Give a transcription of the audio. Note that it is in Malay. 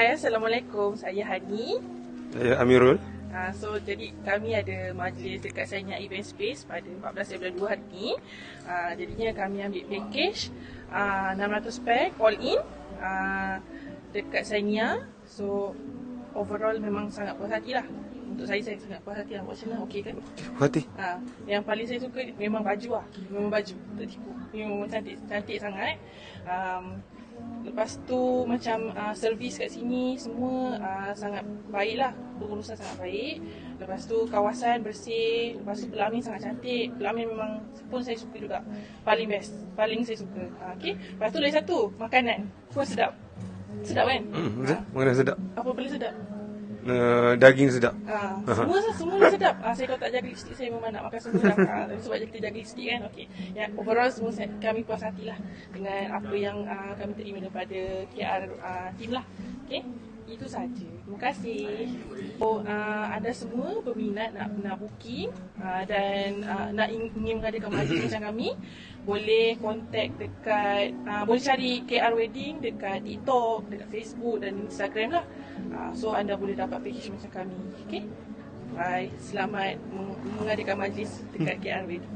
Hai, Assalamualaikum. Saya Hani. Saya Amirul. Jadi kami ada majlis dekat Sanya Event Space pada 14 bulan 2 hari ni. Jadinya kami ambil package 600 pack all in dekat Sanya. So overall memang sangat puas hati lah. Untuk saya sangat puas hati lah. Macam mana? Okey kan? Puas hati? Yang paling saya suka memang baju lah. Memang baju, tak tipu. Memang cantik sangat. Lepas tu macam servis kat sini semua sangat baik lah. Pengurusan sangat baik. Lepas tu kawasan bersih. Lepas tu pelamin sangat cantik. Pelamin memang pun saya suka juga. Paling best. Paling saya suka. Okay. Lepas tu lagi satu, makanan pun sedap. Sedap kan? Makanan sedap. Apa paling sedap? Daging sedap. Semua sedap. Saya kalau tak jaga lipstick saya memang nak makan semua dah. Sebab kita jaga lipstick kan. Okey. Yang overall semua kami puas hati lah dengan apa yang kami terima daripada KR team lah. Okey. Itu saja. Terima kasih. Anda semua berminat nak booking dan nak ingin mengadakan majlis macam kami, boleh contact dekat boleh cari KR Wedding dekat TikTok, dekat Facebook dan Instagram lah. So anda boleh dapat package macam kami. Okay. Bye. Selamat mengadakan majlis dekat KR Wedding.